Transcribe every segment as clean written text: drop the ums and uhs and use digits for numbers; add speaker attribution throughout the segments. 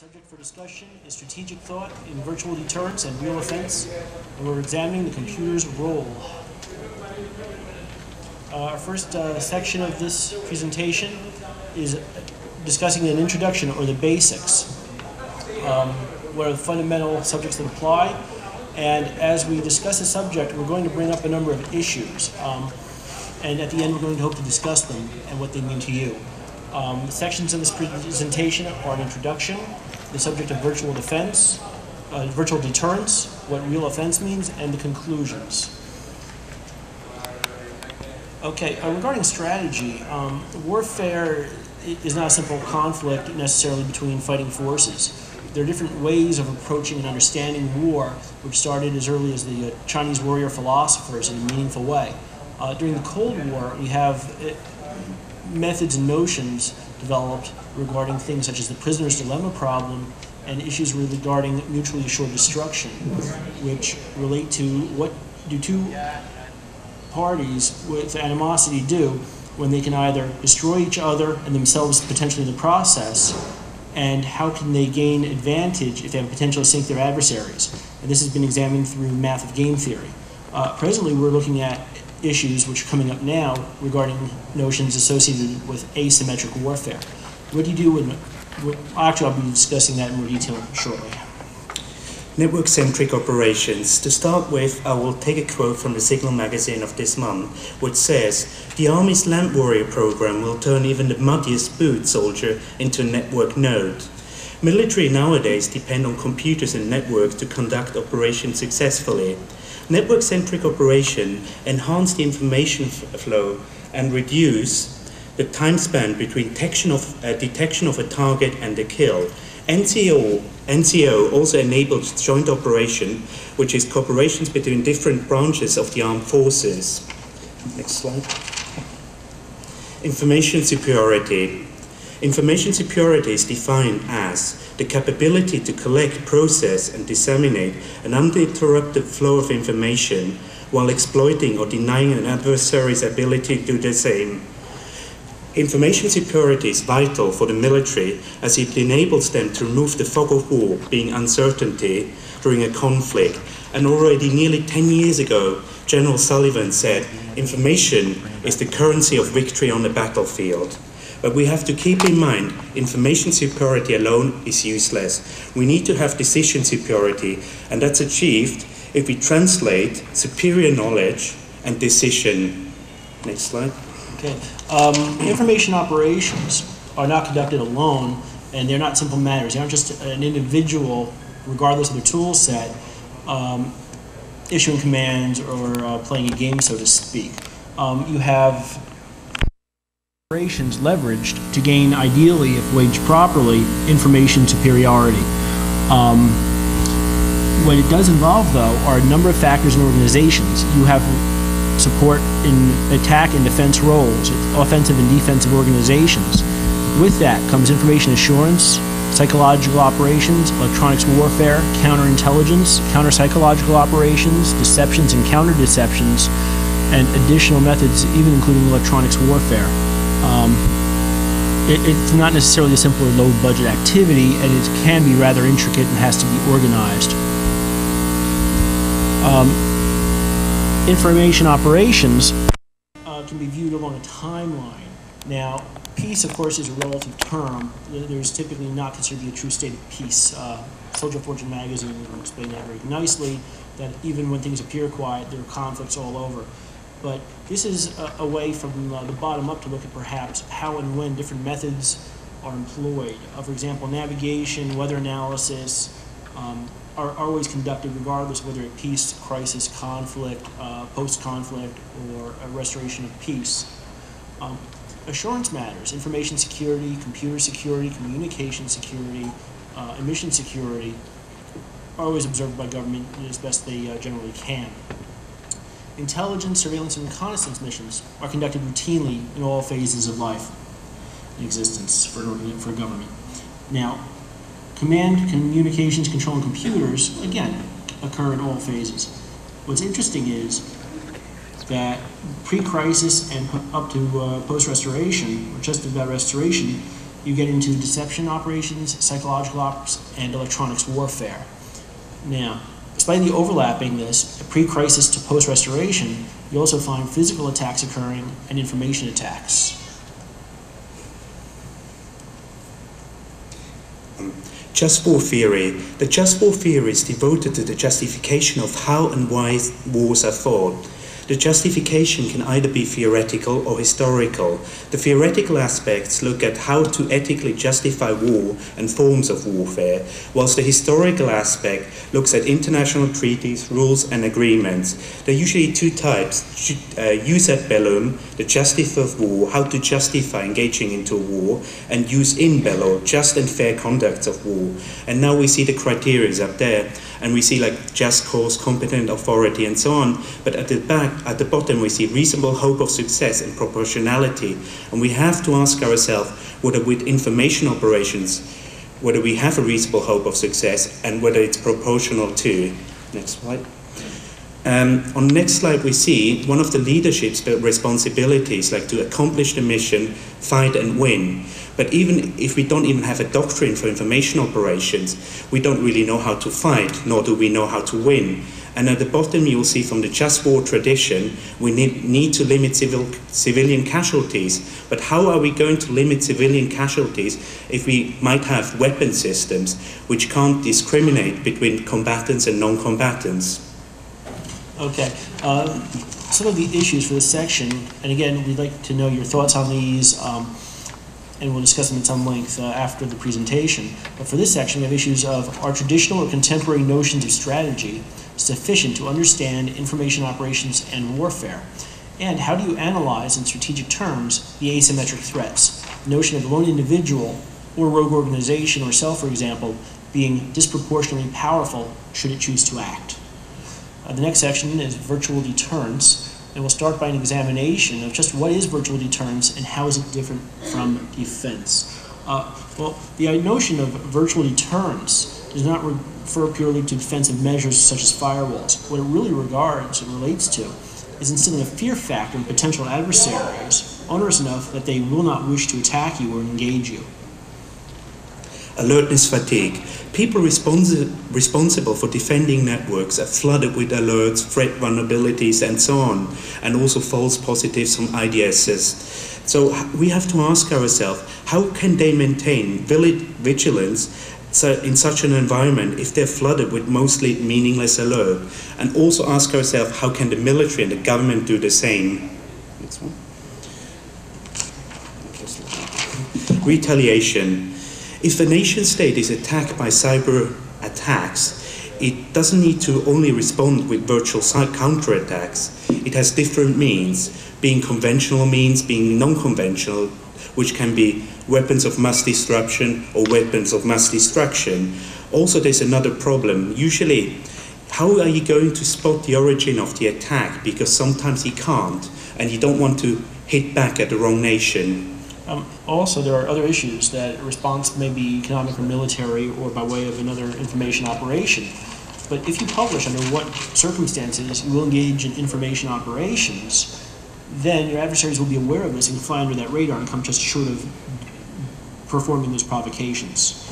Speaker 1: subject for discussion is strategic thought in virtual deterrence and real offense, and we're examining the computer's role. Our first section of this presentation is discussing an introduction or the basics. What are the fundamental subjects that apply? And as we discuss the subject, we're going to bring up a number of issues. And at the end, we're going to hope to discuss them and what they mean to you. The sections of this presentation are an introduction, the subject of virtual defense, virtual deterrence, what real offense means, and the conclusions. Okay, regarding strategy, warfare is not a simple conflict necessarily between fighting forces. There are different ways of approaching and understanding war, which started as early as the Chinese warrior philosophers in a meaningful way. During the Cold War, we have methods and notions developed regarding things such as the prisoner's dilemma problem and issues regarding mutually assured destruction, which relate to what do two parties with animosity do when they can either destroy each other and themselves potentially in the process, and how can they gain advantage if they have potential to sink their adversaries. And this has been examined through math of game theory. Presently, we're looking at issues which are coming up now regarding notions associated with asymmetric warfare. What do you do when, actually I'll be discussing that in more detail shortly.
Speaker 2: Network-centric operations. To start with, I will take a quote from the Signal magazine of this month, which says, "The Army's Land Warrior program will turn even the muddiest boot soldier into a network node." Military nowadays depend on computers and networks to conduct operations successfully. Network-centric operation enhance the information flow and reduce the time span between detection of a target and a kill. NCO also enables joint operation, which is cooperations between different branches of the armed forces. Next slide. Information superiority. Information superiority is defined as the capability to collect, process, and disseminate an uninterrupted flow of information while exploiting or denying an adversary's ability to do the same. Information superiority is vital for the military as it enables them to remove the fog of war, being uncertainty, during a conflict. And already nearly 10 years ago, General Sullivan said, "Information is the currency of victory on the battlefield." But we have to keep in mind, information superiority alone is useless. We need to have decision superiority, and that's achieved if we translate superior knowledge and decision. Next slide.
Speaker 1: Okay. Information operations are not conducted alone, and they're not simple matters. They aren't just an individual, regardless of their tool set, issuing commands or playing a game, so to speak. You have operations leveraged to gain, ideally, if waged properly, information superiority. What it does involve, though, are a number of factors and organizations. You have support in attack and defense roles, offensive and defensive organizations. With that comes information assurance, psychological operations, electronics warfare, counterintelligence, counter-psychological operations, deceptions and counter-deceptions, and additional methods, even including electronics warfare. It's not necessarily a simple or low-budget activity, and it can be rather intricate and has to be organized. Information operations can be viewed along a timeline. Now, peace, of course, is a relative term. There's typically not considered to be a true state of peace. Soldier of Fortune magazine will explain that very nicely, that even when things appear quiet, there are conflicts all over. But this is a way from the bottom up to look at perhaps how and when different methods are employed. For example, navigation, weather analysis are always conducted regardless of whether it's peace, crisis, conflict, post-conflict, or a restoration of peace. Assurance matters. Information security, computer security, communication security, emission security are always observed by government as best they generally can. Intelligence, surveillance, and reconnaissance missions are conducted routinely in all phases of life in existence for a government. Now, command, communications, control, and computers, again, occur in all phases. What's interesting is that pre-crisis and up to post-restoration, or just about restoration, you get into deception operations, psychological ops, and electronics warfare. Now, despite the overlappingness, pre-crisis to post-restoration, you also find physical attacks occurring and information attacks.
Speaker 2: Just war theory. The just war theory is devoted to the justification of how and why wars are fought. The justification can either be theoretical or historical. The theoretical aspects look at how to ethically justify war and forms of warfare, whilst the historical aspect looks at international treaties, rules and agreements. There are usually two types, jus ad bellum, the justice of war, how to justify engaging into a war, and jus in bello, just and fair conduct of war. And now we see the criteria up there, and we see like just cause, competent authority and so on, but at the bottom we see reasonable hope of success and proportionality, and we have to ask ourselves whether with information operations, whether we have a reasonable hope of success and whether it's proportional to. Next slide. On the next slide we see one of the leadership's responsibilities, like to accomplish the mission, fight and win. But even if we don't even have a doctrine for information operations, we don't really know how to fight, nor do we know how to win. And at the bottom you'll see from the just war tradition, we need to limit civilian casualties. But how are we going to limit civilian casualties if we might have weapon systems which can't discriminate between combatants and non-combatants?
Speaker 1: Okay, some of the issues for this section, and again, we'd like to know your thoughts on these, and we'll discuss them at some length after the presentation. But for this section, we have issues of, are traditional or contemporary notions of strategy sufficient to understand information operations and warfare? And how do you analyze, in strategic terms, the asymmetric threats? The notion of a lone individual or rogue organization or cell, for example, being disproportionately powerful should it choose to act. The next section is virtual deterrence, and we'll start by an examination of just what is virtual deterrence and how is it different from defense. Well, the notion of virtual deterrence does not refer purely to defensive measures such as firewalls. What it really regards and relates to is instilling a fear factor in potential adversaries onerous enough that they will not wish to attack you or engage you.
Speaker 2: Alertness fatigue. People responsible for defending networks are flooded with alerts, threat vulnerabilities and so on, and also false positives from IDSs. So we have to ask ourselves, how can they maintain vigilance in such an environment if they're flooded with mostly meaningless alert? And also ask ourselves, how can the military and the government do the same? Next one. Retaliation. If a nation state is attacked by cyber attacks, it doesn't need to only respond with virtual counterattacks. It has different means, being conventional means, being non-conventional, which can be weapons of mass disruption or weapons of mass destruction. Also, there's another problem. Usually, how are you going to spot the origin of the attack? Because sometimes you can't, and you don't want to hit back at the wrong nation.
Speaker 1: Also, there are other issues that response may be economic or military or by way of another information operation. But if you publish under what circumstances you will engage in information operations, then your adversaries will be aware of this and fly under that radar and come just short of performing those provocations.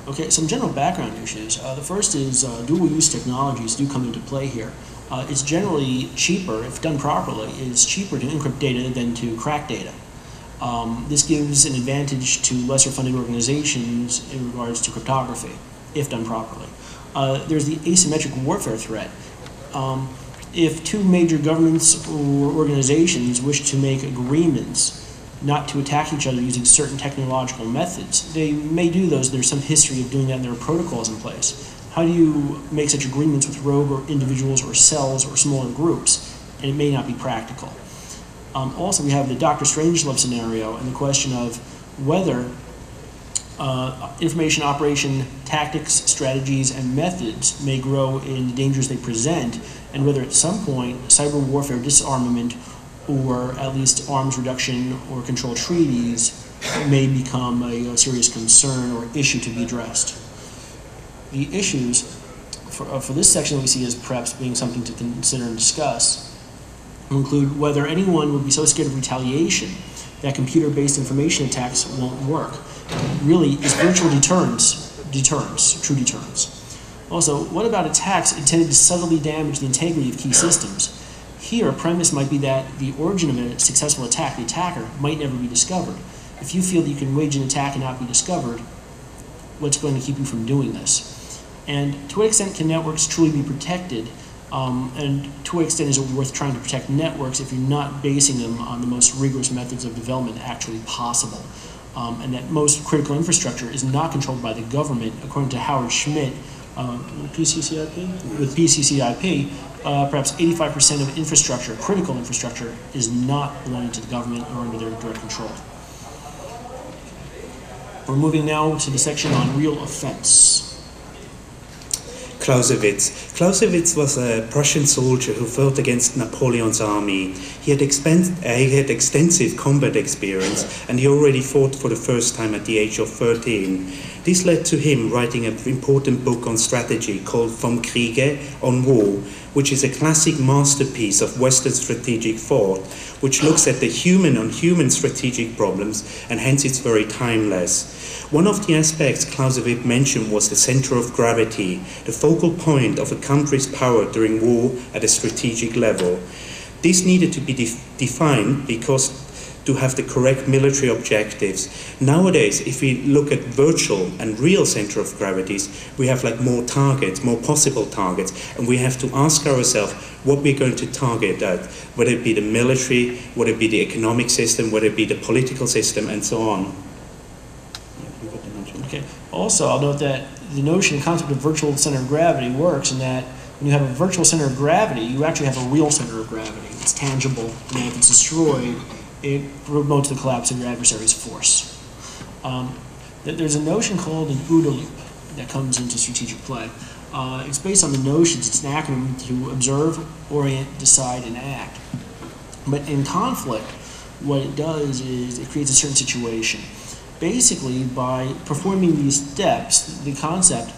Speaker 1: Okay, some general background issues. The first is dual use technologies do come into play here. It's generally cheaper, if done properly, it's cheaper to encrypt data than to crack data. This gives an advantage to lesser funded organizations in regards to cryptography, if done properly. There's the asymmetric warfare threat. If two major governments or organizations wish to make agreements not to attack each other using certain technological methods, they may do those. There's some history of doing that, and there are protocols in place. How do you make such agreements with rogue or individuals or cells or smaller groups? And it may not be practical. Also, we have the Dr. Strangelove scenario and the question of whether information operation tactics, strategies, and methods may grow in the dangers they present, and whether at some point cyber warfare disarmament or at least arms reduction or control treaties may become a serious concern or issue to be addressed. The issues for this section that we see as perhaps being something to consider and discuss will include whether anyone would be so scared of retaliation that computer-based information attacks won't work. Really, is virtual deterrence, true deterrence. Also, what about attacks intended to subtly damage the integrity of key systems? Here, a premise might be that the origin of a successful attack, the attacker, might never be discovered. If you feel that you can wage an attack and not be discovered, what's going to keep you from doing this? And to what extent can networks truly be protected? And to what extent is it worth trying to protect networks if you're not basing them on the most rigorous methods of development actually possible? And that most critical infrastructure is not controlled by the government, according to Howard Schmidt, PCCIP? With PCCIP, perhaps 85% of infrastructure, critical infrastructure, is not belonging to the government or under their direct control. We're moving now to the section on real offense.
Speaker 2: Clausewitz was a Prussian soldier who fought against Napoleon's army. He had extensive combat experience, and he already fought for the first time at the age of 13. This led to him writing an important book on strategy called Vom Kriege, on War, which is a classic masterpiece of Western strategic thought, which looks at the human-on-human strategic problems, and hence it's very timeless. One of the aspects Clausewitz mentioned was the center of gravity, the focal point of a country's power during war at a strategic level. This needed to be defined because to have the correct military objectives. Nowadays, if we look at virtual and real center of gravities, we have like more targets, more possible targets, and we have to ask ourselves what we're going to target at, whether it be the military, whether it be the economic system, whether it be the political system, and so on.
Speaker 1: Okay. Also, I'll note that the notion and concept of virtual center of gravity works in that when you have a virtual center of gravity, you actually have a real center of gravity. It's tangible, and if it's destroyed, it promotes the collapse of your adversary's force. There's a notion called an OODA loop that comes into strategic play. It's based on the notions. It's an acronym to observe, orient, decide, and act. But in conflict, what it does is it creates a certain situation. Basically, by performing these steps, the concept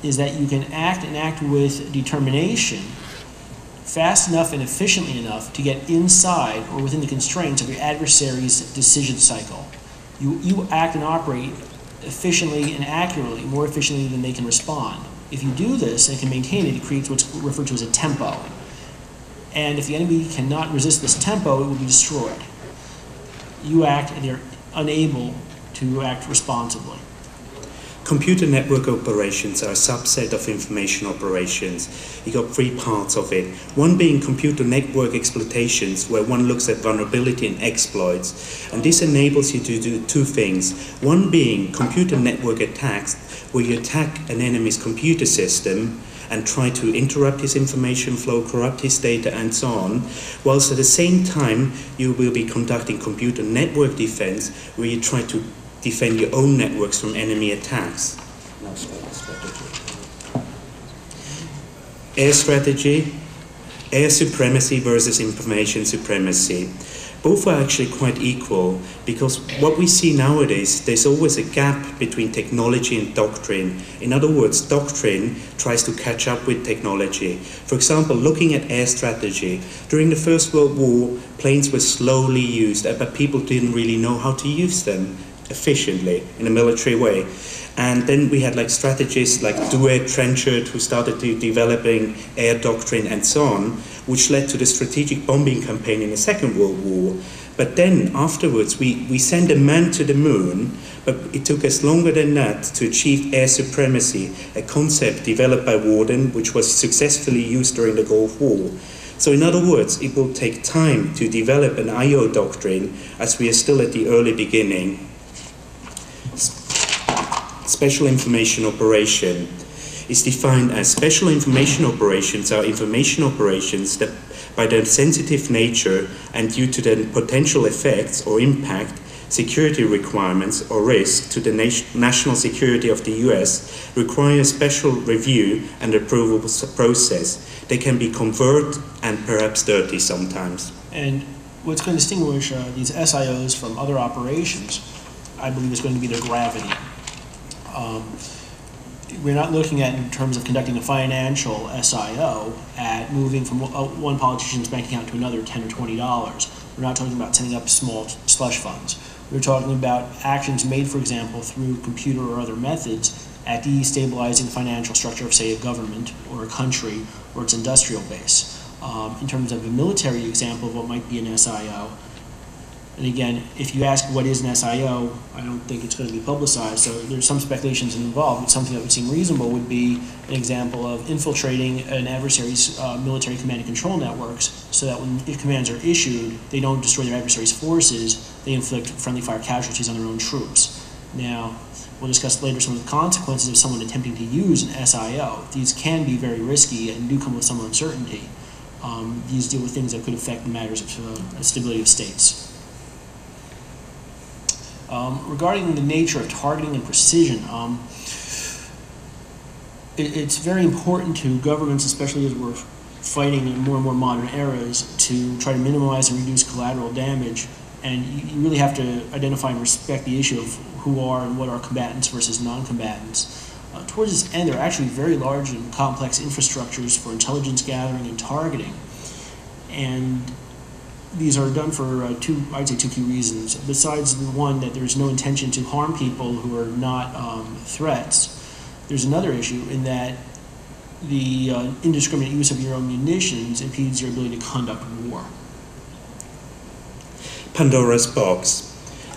Speaker 1: is that you can act and act with determination fast enough and efficiently enough to get inside or within the constraints of your adversary's decision cycle. You act and operate efficiently and accurately, more efficiently than they can respond. If you do this and can maintain it, it creates what's referred to as a tempo. And if the enemy cannot resist this tempo, it will be destroyed. You act and they're unable to act responsibly.
Speaker 2: Computer network operations are a subset of information operations. You got three parts of it. One being computer network exploitations, where one looks at vulnerability and exploits. And this enables you to do two things. One being computer network attacks, where you attack an enemy's computer system and try to interrupt his information flow, corrupt his data, and so on, whilst at the same time you will be conducting computer network defense, where you try to defend your own networks from enemy attacks. Air strategy, air supremacy versus information supremacy. Both are actually quite equal, because what we see nowadays, there's always a gap between technology and doctrine. In other words, doctrine tries to catch up with technology. For example, looking at air strategy, during the First World War, planes were slowly used, but people didn't really know how to use them efficiently in a military way. And then we had like strategists like Douhet, Trenchard, who started developing air doctrine and so on, which led to the strategic bombing campaign in the Second World War. But then afterwards we sent a man to the moon, but it took us longer than that to achieve air supremacy, a concept developed by Warden, which was successfully used during the Gulf War. So in other words, it will take time to develop an IO doctrine, as we are still at the early beginning. Special information operation is defined as special information operations are information operations that by their sensitive nature and due to their potential effects or impact, security requirements or risk to the national security of the US require special review and approval process. They can be covert and perhaps dirty sometimes.
Speaker 1: And what's going to distinguish these SIOs from other operations, I believe, is going to be their gravity. we're not looking at, in terms of conducting a financial SIO, at moving from one politician's bank account to another $10 or $20. We're not talking about setting up small slush funds. We're talking about actions made, for example, through computer or other methods at destabilizing the financial structure of, say, a government or a country or its industrial base. In terms of a military example of what might be an SIO, and again, if you ask what is an SIO, I don't think it's going to be publicized, so there's some speculations involved, but something that would seem reasonable would be an example of infiltrating an adversary's military command and control networks so that when commands are issued, they don't destroy their adversary's forces, they inflict friendly fire casualties on their own troops. Now, we'll discuss later some of the consequences of someone attempting to use an SIO. These can be very risky and do come with some uncertainty. These deal with things that could affect matters of stability of states. Regarding the nature of targeting and precision, it's very important to governments, especially as we're fighting in more and more modern eras, to try to minimize and reduce collateral damage. And you really have to identify and respect the issue of who are and what are combatants versus non-combatants. Towards this end, there are actually very large and complex infrastructures for intelligence gathering and targeting. And these are done for I'd say two key reasons. Besides the one that there's no intention to harm people who are not threats, there's another issue in that the indiscriminate use of your own munitions impedes your ability to conduct war.
Speaker 2: Pandora's box.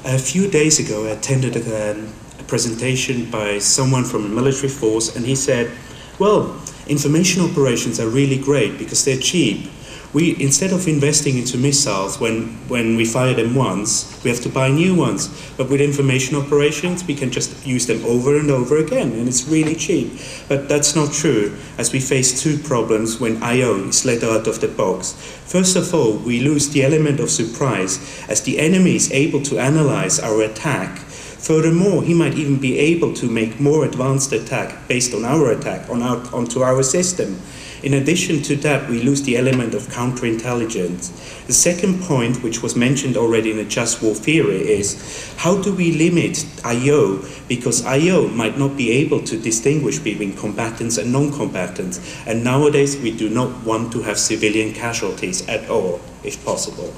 Speaker 2: A few days ago, I attended a presentation by someone from a military force, and he said, well, information operations are really great because they're cheap. Instead of investing into missiles when we fire them once, we have to buy new ones. But with information operations, we can just use them over and over again, and it's really cheap. But that's not true, as we face two problems when I/O is let out of the box. First of all, we lose the element of surprise, as the enemy is able to analyze our attack. Furthermore, he might even be able to make more advanced attack based on our attack, onto our system. In addition to that, we lose the element of counterintelligence. The second point, which was mentioned already in the just war theory, is how do we limit I/O? Because I/O might not be able to distinguish between combatants and non-combatants. And nowadays, we do not want to have civilian casualties at all, if possible.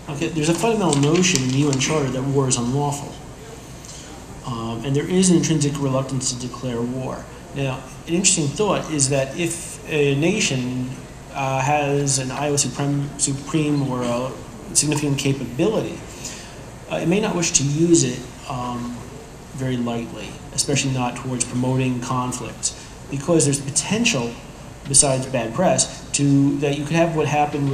Speaker 1: Okay, there's a fundamental notion in the UN Charter that war is unlawful. And there is an intrinsic reluctance to declare war. Now, an interesting thought is that if a nation has an I/O supreme or a significant capability, it may not wish to use it very lightly, especially not towards promoting conflict, because there's potential, besides bad press, that you could have what happened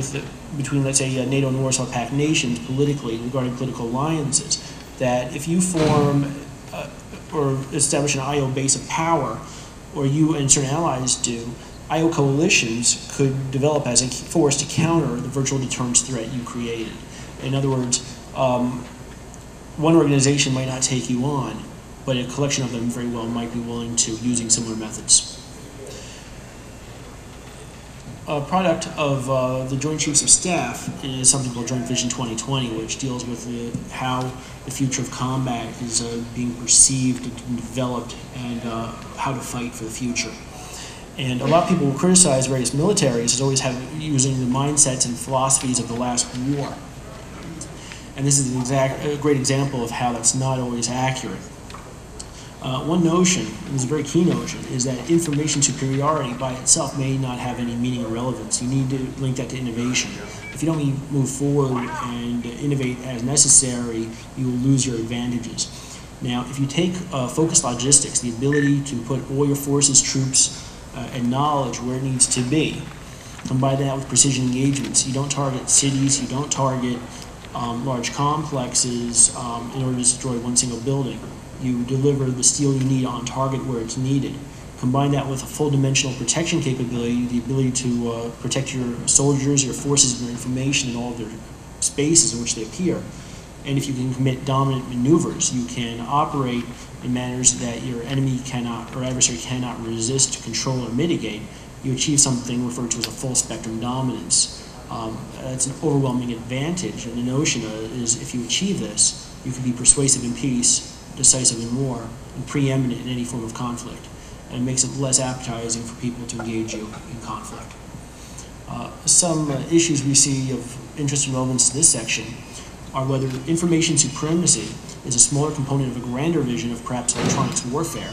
Speaker 1: between, let's say, NATO and Warsaw Pact nations politically regarding political alliances, that if you form or establish an I/O base of power, or you and certain allies do, I/O coalitions could develop as a force to counter the virtual deterrence threat you created. In other words, one organization might not take you on, but a collection of them very well might be willing to, using similar methods. A product of the Joint Chiefs of Staff is something called Joint Vision 2020, which deals with how the future of combat is being perceived and developed, and how to fight for the future. And a lot of people will criticize various militaries as always using the mindsets and philosophies of the last war. And this is a great example of how that's not always accurate. One notion, and it's a very key notion, is that information superiority by itself may not have any meaning or relevance. You need to link that to innovation. If you don't move forward and innovate as necessary, you will lose your advantages. Now, if you take focused logistics, the ability to put all your forces, troops, and knowledge where it needs to be, combine that with precision engagements. You don't target cities, you don't target large complexes in order to destroy one single building. You deliver the steel you need on target where it's needed. Combine that with a full dimensional protection capability, the ability to protect your soldiers, your forces, and their information in all of their spaces in which they appear. And if you can commit dominant maneuvers, you can operate in manners that your enemy cannot, or adversary cannot resist, control, or mitigate. You achieve something referred to as a full spectrum dominance. That's an overwhelming advantage, and the notion is if you achieve this, you can be persuasive in peace, decisive in war, and preeminent in any form of conflict. and makes it less appetizing for people to engage you in conflict. Some issues we see of interest and relevance to this section are whether information supremacy is a smaller component of a grander vision of perhaps electronics warfare.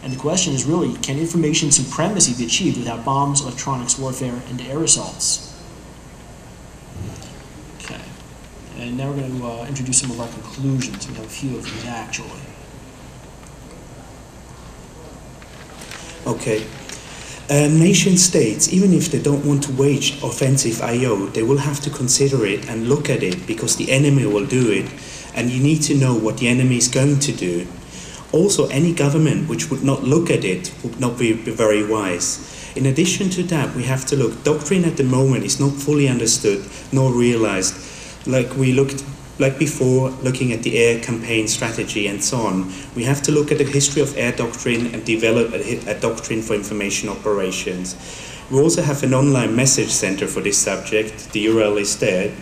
Speaker 1: And the question is really, can information supremacy be achieved without bombs, electronics warfare, and air assaults? Okay, and now we're going to introduce some of our conclusions. We have a few of these actually.
Speaker 2: Okay. Nation states, even if they don't want to wage offensive IO, they will have to consider it and look at it because the enemy will do it, and you need to know what the enemy is going to do. Also, any government which would not look at it would not be very wise. In addition to that, we have to look. Doctrine at the moment is not fully understood nor realized. Like before, looking at the air campaign strategy and so on, we have to look at the history of air doctrine and develop a doctrine for information operations. We also have an online message center for this subject. The URL is there.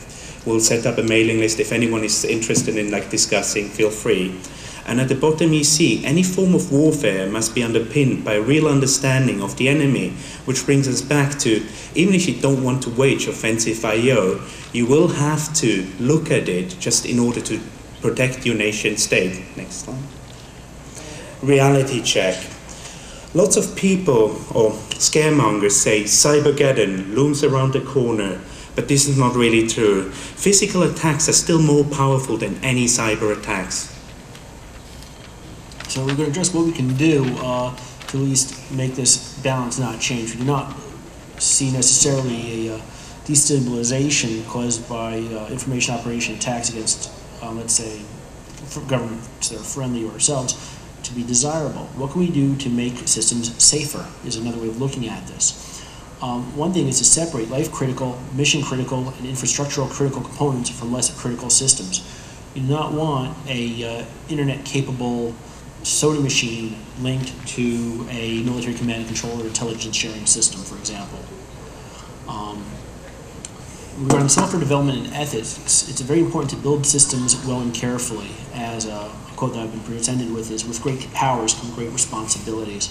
Speaker 2: We'll set up a mailing list. If anyone is interested in discussing, feel free. And at the bottom you see, any form of warfare must be underpinned by a real understanding of the enemy, which brings us back to, even if you don't want to wage offensive IO, you will have to look at it just in order to protect your nation state. Next slide. Reality check. Lots of people, or scaremongers, say Cybergeddon looms around the corner, but this is not really true. Physical attacks are still more powerful than any cyber attacks.
Speaker 1: So we're going to address what we can do to at least make this balance not change. We do not see necessarily a destabilization caused by information operation attacks against, let's say, governments that are friendly or ourselves to be desirable. What can we do to make systems safer is another way of looking at this. One thing is to separate life-critical, mission-critical, and infrastructural critical components from less critical systems. You do not want a internet-capable soda machine linked to a military command and control or intelligence sharing system, for example. Regarding software development and ethics, it's very important to build systems well and carefully. As a quote that I've been presented with is, with great powers come great responsibilities.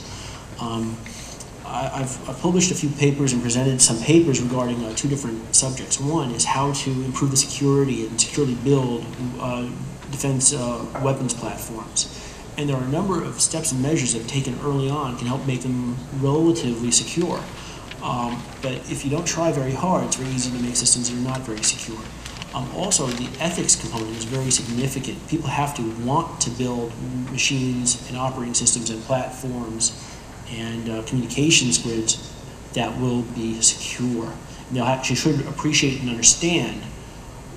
Speaker 1: I've published a few papers and presented some papers regarding two different subjects. One is how to improve the security and securely build defense weapons platforms. And there are a number of steps and measures that taken early on can help make them relatively secure. But if you don't try very hard, it's very easy to make systems that are not very secure. Also, the ethics component is very significant. People have to want to build machines and operating systems and platforms and communications grids that will be secure. And they'll actually should appreciate and understand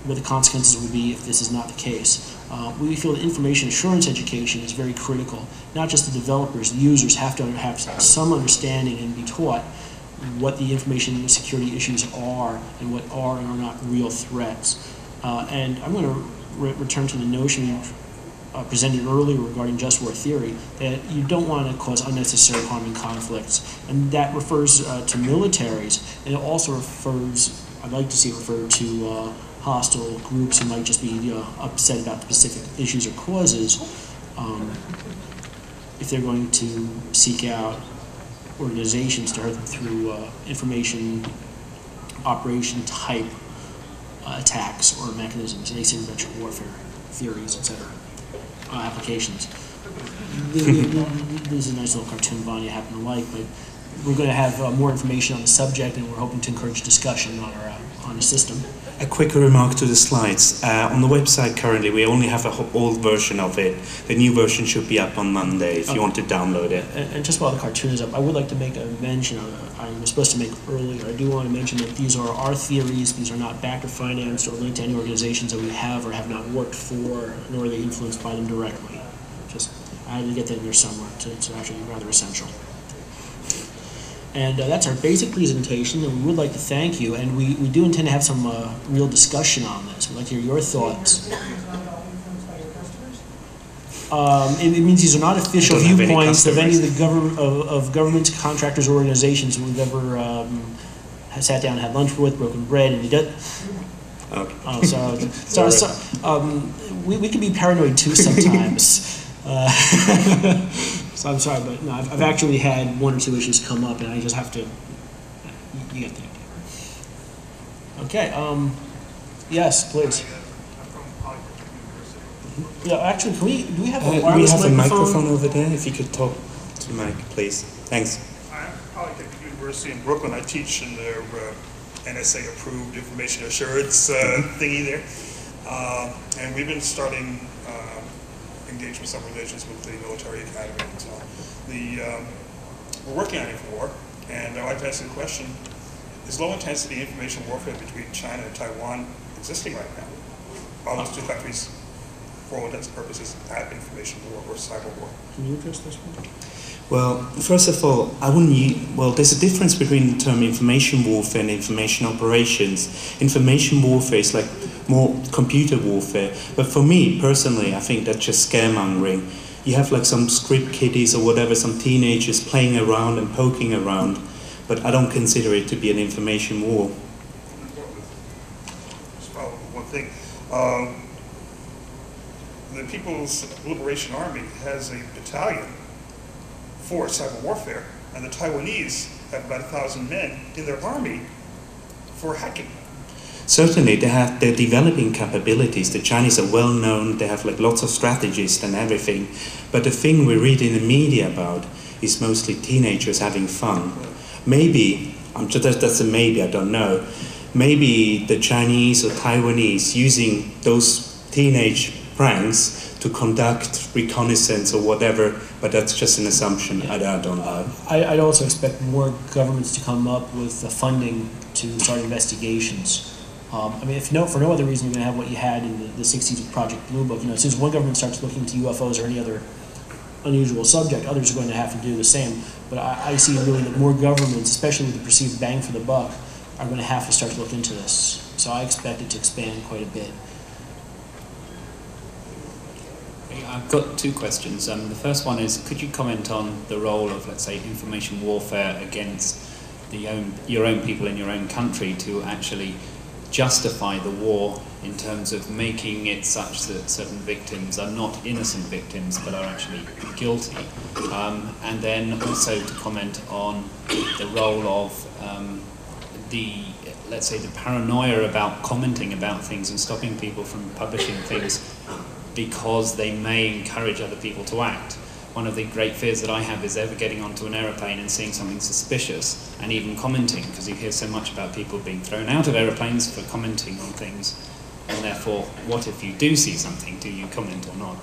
Speaker 1: what the consequences will be if this is not the case. We feel that information assurance education is very critical. Not just the developers, the users have to have some understanding and be taught what the information security issues are and what are and are not real threats. And I'm going to return to the notion presented earlier regarding just war theory, that you don't want to cause unnecessary harm and conflicts. And that refers to militaries, and it also refers, I'd like to see it referred to hostile groups who might just be upset about specific issues or causes if they're going to seek out organizations to hurt them through information operation type attacks or mechanisms, asymmetric warfare theories, etc. Applications. This is a nice little cartoon Vanja happened to like, but we're going to have more information on the subject, and we're hoping to encourage discussion on the system.
Speaker 2: A quick remark to the slides. On the website currently we only have an old version of it. The new version should be up on Monday if you want to download it.
Speaker 1: And just while the cartoon is up, I would like to make a mention I was supposed to make earlier. I do want to mention that these are our theories. These are not backed or financed or linked to any organizations that we have or have not worked for, nor are they influenced by them directly. Just, I had to get that in there somewhere. It's actually rather essential. And that's our basic presentation, and we would like to thank you, and we do intend to have some real discussion on this. We'd like to hear your thoughts. It means these are not official viewpoints of any of the governments, contractors, or organizations we've ever sat down and had lunch with, broken bread, and we can be paranoid too sometimes. So I'm sorry, but no, I've actually had one or two issues come up, and I just have to. You get the idea. Okay. Yes, please. Yeah, actually, do we have a wireless
Speaker 2: we have
Speaker 1: microphone?
Speaker 2: a microphone over there. If you could talk to Mike, please. Thanks.
Speaker 3: I'm at Polytechnic University in Brooklyn. I teach in their NSA-approved information assurance thingy there. And we've been starting engagement relations with the military academy and so on. We're working on InfoWar, and I'd like to ask the question, is low-intensity information warfare between China and Taiwan existing right now? Are those two countries, for all intents and purposes, at information war or cyber war?
Speaker 1: Can you address this one?
Speaker 2: Well, first of all, there's a difference between the term information warfare and information operations. Information warfare is like more computer warfare, but for me, personally, I think that's just scaremongering. You have like some script kiddies or whatever, some teenagers playing around and poking around, but I don't consider it to be an information war.
Speaker 3: Just follow one thing. The People's Liberation Army has a battalion for cyber warfare, and the Taiwanese have about 1,000 men in their army for hacking.
Speaker 2: Certainly, they're developing capabilities. The Chinese are well known. They have like lots of strategists and everything. But the thing we read in the media about is mostly teenagers having fun. Maybe, that's a maybe, I don't know. Maybe the Chinese or Taiwanese using those teenage pranks to conduct reconnaissance or whatever, but that's just an assumption. I don't know.
Speaker 1: I'd also expect more governments to come up with the funding to start investigations. I mean, for no other reason, you're going to have what you had in the 60s with Project Blue Book. You know, as soon as one government starts looking into UFOs or any other unusual subject, others are going to have to do the same. But I see really that more governments, especially with the perceived bang for the buck, are going to have to start to look into this. So I expect it to expand quite a bit.
Speaker 4: I've got two questions. The first one is, could you comment on the role of, let's say, information warfare against your own people in your own country to actually justify the war in terms of making it such that certain victims are not innocent victims but are actually guilty? And then also to comment on the role of let's say, the paranoia about commenting about things and stopping people from publishing things because they may encourage other people to act. One of the great fears that I have is ever getting onto an aeroplane and seeing something suspicious and even commenting, because you hear so much about people being thrown out of aeroplanes for commenting on things. And therefore, what if you do see something? Do you comment or not?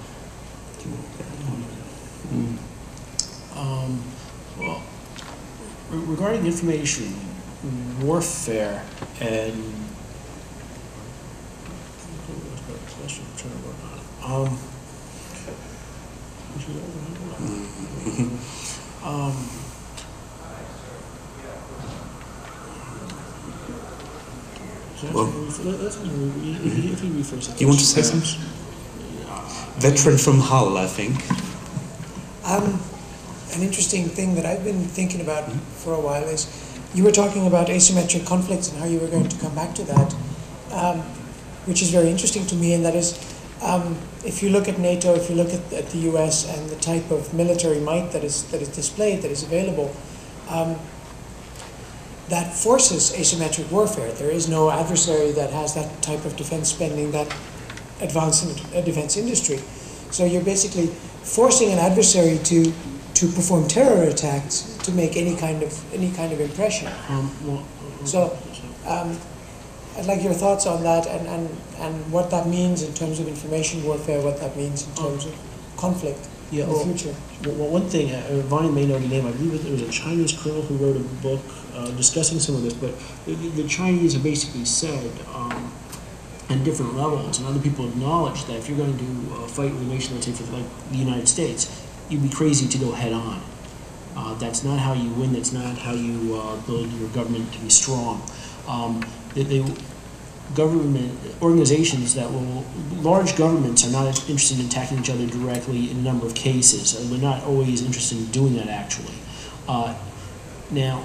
Speaker 1: Well, regarding information warfare and
Speaker 2: well,
Speaker 1: if you rephrase it.
Speaker 2: do you want to say something? Veteran from Hull, I think.
Speaker 5: An interesting thing that I've been thinking about for a while is, you were talking about asymmetric conflicts and how you were going to come back to that, which is very interesting to me, and that is, if you look at NATO, if you look at the US and the type of military might that is displayed, that is available, that forces asymmetric warfare. There is no adversary that has that type of defense spending, that advanced defense industry. So you're basically forcing an adversary to perform terror attacks to make any kind of impression. So I'd like your thoughts on that and what that means in terms of information warfare, what that means in terms of conflict in the future.
Speaker 1: Well, one thing, Vanya may know the name, I believe there was a Chinese colonel who wrote a book discussing some of this, but the Chinese have basically said on different levels, and other people acknowledge that if you're going to fight with a nation, let's say for like the United States, you'd be crazy to go head on. That's not how you win, that's not how you build your government to be strong. Government organizations large governments are not interested in attacking each other directly in a number of cases. They're not always interested in doing that, actually. Now,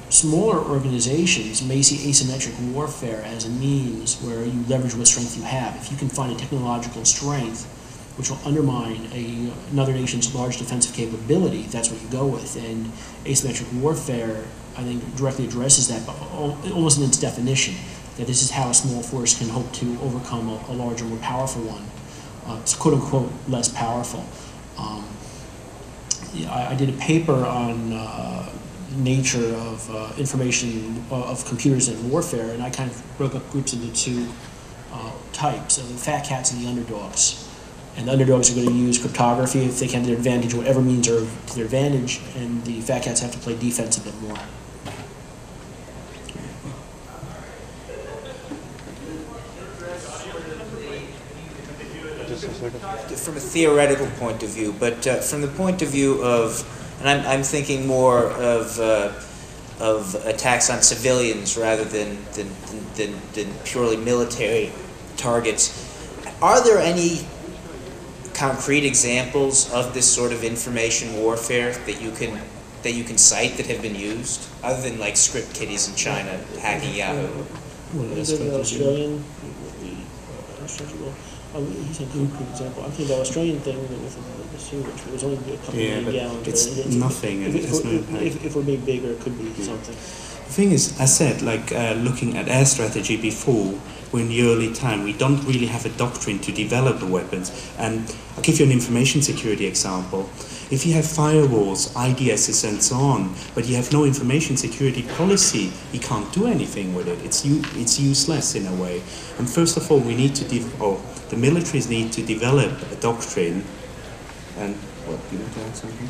Speaker 1: smaller organizations may see asymmetric warfare as a means where you leverage what strength you have. If you can find a technological strength which will undermine another nation's large defensive capability, that's what you go with. And asymmetric warfare, I think, directly addresses that, but almost in its definition, that this is how a small force can hope to overcome a larger, more powerful one. It's quote-unquote less powerful. I did a paper on nature of information of computers and warfare, and I kind of broke up groups into two types, of the fat cats and the underdogs. And the underdogs are going to use cryptography if they can to their advantage, whatever means are to their advantage, and the fat cats have to play defense a bit more.
Speaker 6: From a theoretical point of view, but from the point of view of, and I'm thinking more of attacks on civilians rather than purely military targets. Are there any concrete examples of this sort of information warfare that you can cite that have been used, other than like script kiddies in China hacking Yahoo?
Speaker 1: The Australian, he's a good example. I think the Australian thing with the sewage was only a couple million gallons.
Speaker 2: It's nothing, and it's no impact.
Speaker 1: If we're made bigger, it could be something.
Speaker 2: The thing is, I said, like looking at air strategy before, we're in the early time, we don't really have a doctrine to develop the weapons. And I'll give you an information security example. If you have firewalls, IDSs and so on, but you have no information security policy, you can't do anything with it. It's useless in a way. And first of all, we need to, the militaries need to develop a doctrine. And what, do you want to add something?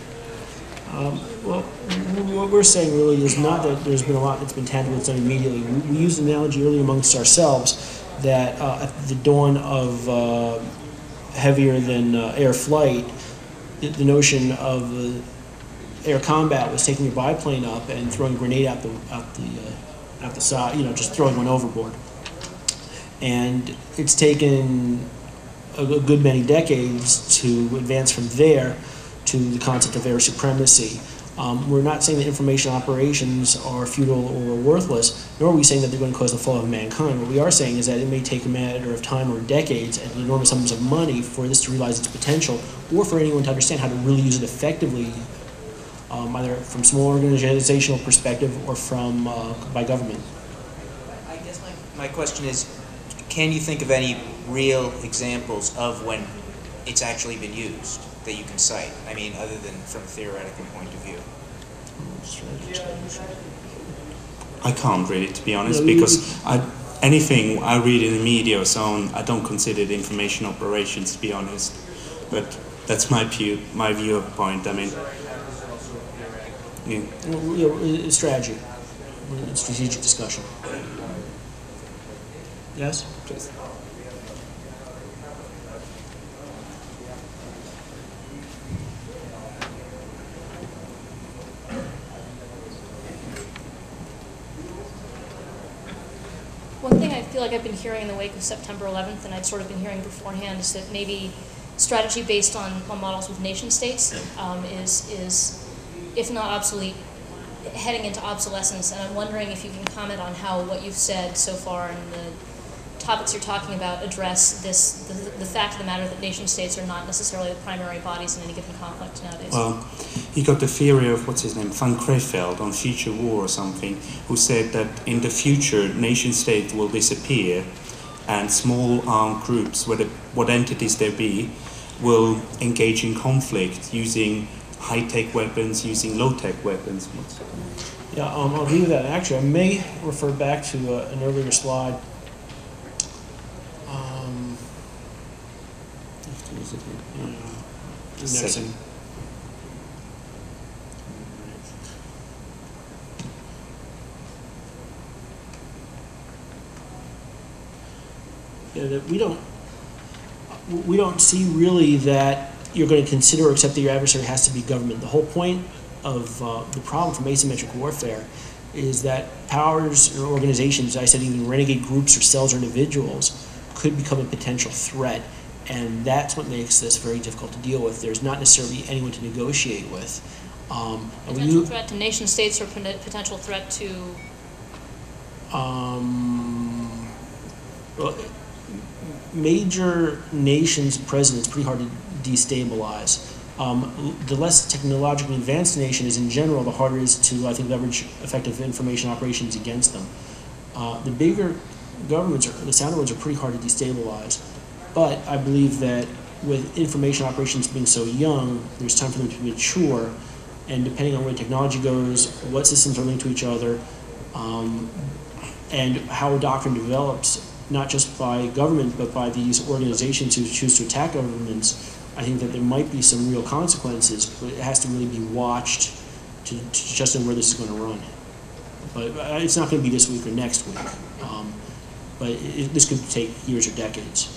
Speaker 1: Well, what we're saying really is not that there's been a lot that's been tangible that's done immediately. We used an analogy earlier amongst ourselves that at the dawn of heavier than air flight, the notion of air combat was taking your biplane up and throwing a grenade out the side, just throwing one overboard. And it's taken a good many decades to advance from there to the concept of air supremacy. We're not saying that information operations are futile or worthless, nor are we saying that they're going to cause the fall of mankind. What we are saying is that it may take a matter of time or decades and enormous sums of money for this to realize its potential, or for anyone to understand how to really use it effectively, either from small organizational perspective or from by government.
Speaker 6: I guess my question is, can you think of any real examples of when it's actually been used that you can cite? I mean, other than from a theoretical point of view.
Speaker 2: I can't really, to be honest, because anything I read in the media or so on, I don't consider it information operations, to be honest. But that's my viewpoint. I mean, yeah.
Speaker 1: Strategy, strategic discussion. Yes?
Speaker 2: Please.
Speaker 7: One thing I feel like I've been hearing in the wake of September 11th, and I'd sort of been hearing beforehand, is that maybe strategy based on models with nation states is, if not obsolete, heading into obsolescence. And I'm wondering if you can comment on how what you've said so far and the topics you're talking about address the fact of the matter that nation states are not necessarily the primary bodies in any given conflict nowadays.
Speaker 2: Well, you got the theory of, what's his name, Van Crefeld on Future War or something, who said that in the future nation states will disappear and small armed groups, what entities there be, will engage in conflict using high-tech weapons, using low-tech weapons.
Speaker 1: Yeah, I'll agree with that. Actually, I may refer back to an earlier slide.
Speaker 2: Second.
Speaker 1: Yeah, that we don't see really that you're going to consider or accept that your adversary has to be government. The whole point of the problem from asymmetric warfare is that powers or organizations, I said even renegade groups or cells or individuals, could become a potential threat. And that's what makes this very difficult to deal with. There's not necessarily anyone to negotiate with.
Speaker 7: Potential threat to nation states or potential threat to...
Speaker 1: Well, major nations' presidents pretty hard to destabilize. The less technologically advanced nation is in general, the harder it is to, I think, leverage effective information operations against them. The bigger governments, the sounder ones, are pretty hard to destabilize. But I believe that with information operations being so young, there's time for them to mature, and depending on where technology goes, what systems are linked to each other, and how doctrine develops, not just by government, but by these organizations who choose to attack governments, I think that there might be some real consequences, but it has to really be watched to just know where this is going to run. But it's not going to be this week or next week. But this could take years or decades.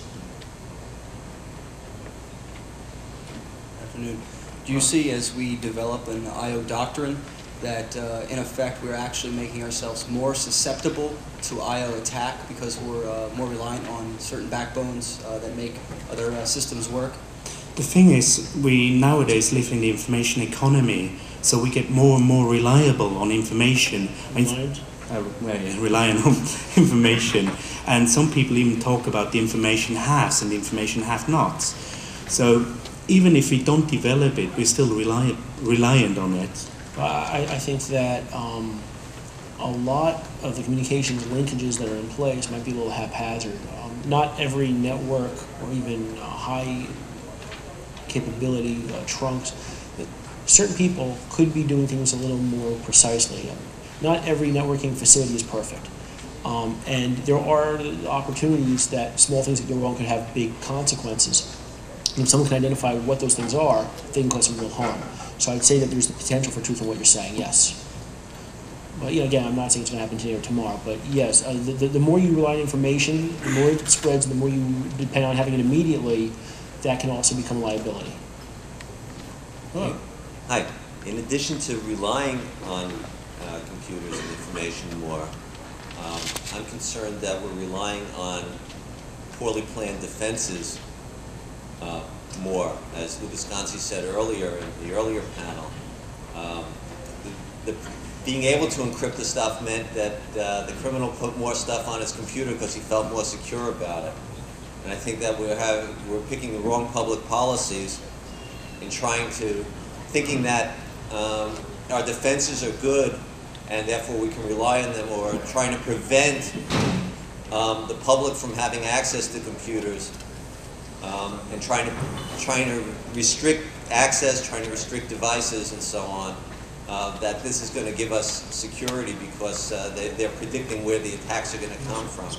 Speaker 8: Afternoon. Do you see, as we develop an IO doctrine, that in effect we're actually making ourselves more susceptible to IO attack because we're more reliant on certain backbones that make other systems work?
Speaker 2: The thing is, we nowadays live in the information economy, so we get more and more reliable on information. Reliant on information. And some people even talk about the information haves and the information have-nots. So even if we don't develop it, we're still reliant on it.
Speaker 1: I think that a lot of the communications linkages that are in place might be a little haphazard. Not every network or even high capability trunks, certain people could be doing things a little more precisely. Not every networking facility is perfect. And there are opportunities that small things that go wrong could have big consequences. And if someone can identify what those things are, they can cause some real harm. So I'd say that there's the potential for truth in what you're saying, yes. But again, I'm not saying it's going to happen today or tomorrow, but yes, the more you rely on information, the more it spreads, the more you depend on having it immediately, that can also become a liability.
Speaker 9: Hi. In addition to relying on computers and information more, I'm concerned that we're relying on poorly planned defenses more. As Lucas Gansi said earlier in the earlier panel, being able to encrypt the stuff meant that the criminal put more stuff on his computer because he felt more secure about it. And I think that we're picking the wrong public policies in thinking that our defenses are good and therefore we can rely on them, or trying to prevent the public from having access to computers, and trying to restrict access, trying to restrict devices and so on, that this is going to give us security because they're predicting where the attacks are going to come from.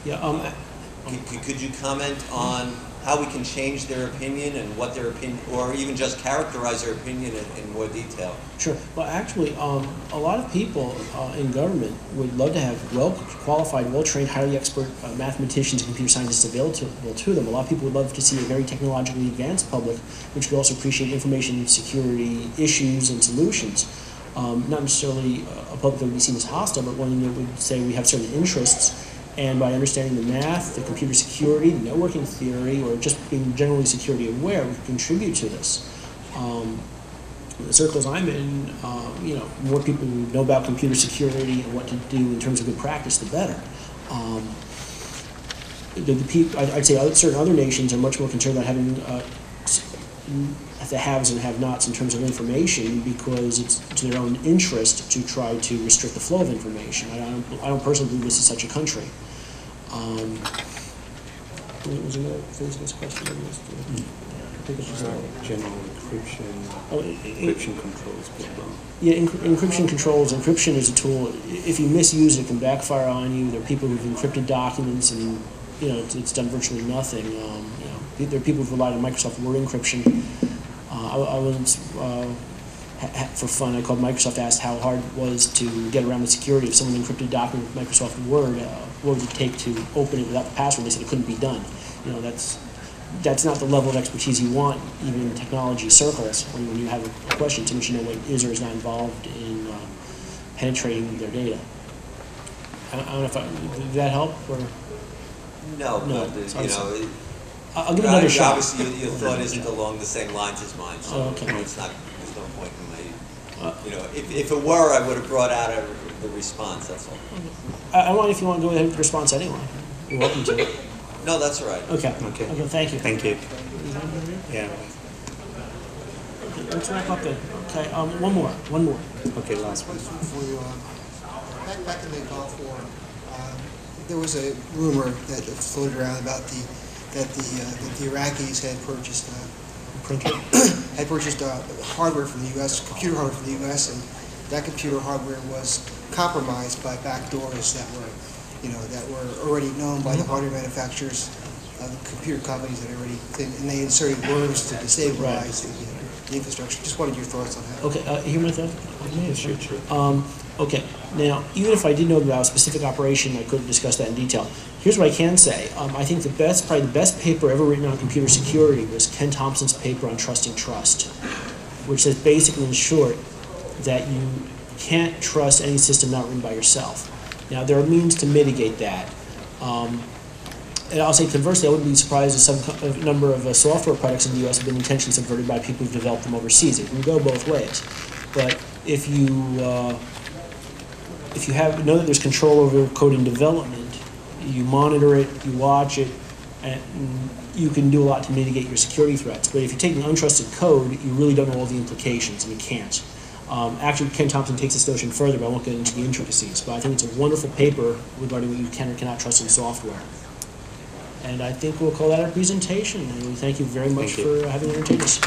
Speaker 1: Yeah.
Speaker 9: Could you comment on how we can change their opinion and what their opinion, or even just characterize their opinion in more detail?
Speaker 1: Sure. Well, actually, a lot of people in government would love to have well-qualified, well-trained, highly expert mathematicians and computer scientists available to them. A lot of people would love to see a very technologically advanced public, which could also appreciate information security issues and solutions. Not necessarily a public that would be seen as hostile, but one that would say we have certain interests. And by understanding the math, the computer security, the networking theory, or just being generally security aware, we can contribute to this. The circles I'm in, more people who know about computer security and what to do in terms of good practice, the better. I'd say certain other nations are much more concerned about having the haves and have-nots in terms of information because it's to their own interest to try to restrict the flow of information. I don't personally believe this is such a country. What was another phase of this question?
Speaker 2: General encryption controls.
Speaker 1: Yeah, encryption controls. Encryption is a tool. If you misuse it, it can backfire on you. There are people who've encrypted documents and it's done virtually nothing. There are people who've relied on Microsoft Word encryption. I once, for fun, I called Microsoft to ask how hard it was to get around the security of someone encrypted a document with Microsoft Word. What would it take to open it without the password? They said it couldn't be done. That's not the level of expertise you want, even in technology circles. When you have a question, someone should know what is or is not involved in penetrating their data. I don't know if did that help or
Speaker 9: no.
Speaker 1: But I'll give it another shot.
Speaker 9: Obviously, your thought isn't along the same lines as mine, so
Speaker 1: okay.
Speaker 9: There's no point in my. If it were, I would have brought out the response. That's all.
Speaker 1: I want if you want to go ahead with the response anyway. You're welcome to.
Speaker 9: No, that's all right.
Speaker 1: Okay.
Speaker 2: Okay.
Speaker 1: Okay, thank you.
Speaker 2: Thank you. Yeah.
Speaker 1: Okay, let's wrap up then. Okay, one more.
Speaker 2: Okay, last one.
Speaker 10: For you, back in the Gulf War, there was a rumor that floated around about that the Iraqis had purchased hardware from the U.S., computer hardware from the U.S., and that computer hardware was compromised by backdoors that were already known by the hardware manufacturers, the computer companies that already and they inserted worms to destabilize the infrastructure. Just wanted your thoughts on that.
Speaker 1: Okay, hear my thought?
Speaker 2: Yeah, sure.
Speaker 1: Okay, now, even if I did know about a specific operation, I couldn't discuss that in detail. Here's what I can say. I think probably the best paper ever written on computer security was Ken Thompson's paper on Trusting Trust, which says basically, in short, that you can't trust any system not written by yourself. Now, there are means to mitigate that. And I'll say conversely, I wouldn't be surprised if a number of software products in the U.S. have been intentionally subverted by people who've developed them overseas. It can go both ways. But if you know that there's control over code and development, you monitor it, you watch it, and you can do a lot to mitigate your security threats. But if you're taking untrusted code, you really don't know all the implications, and you can't. Actually, Ken Thompson takes this notion further, but I won't get into the intricacies. But I think it's a wonderful paper regarding what you can or cannot trust in software. And I think we'll call that our presentation. And we thank you very much for having entertained us.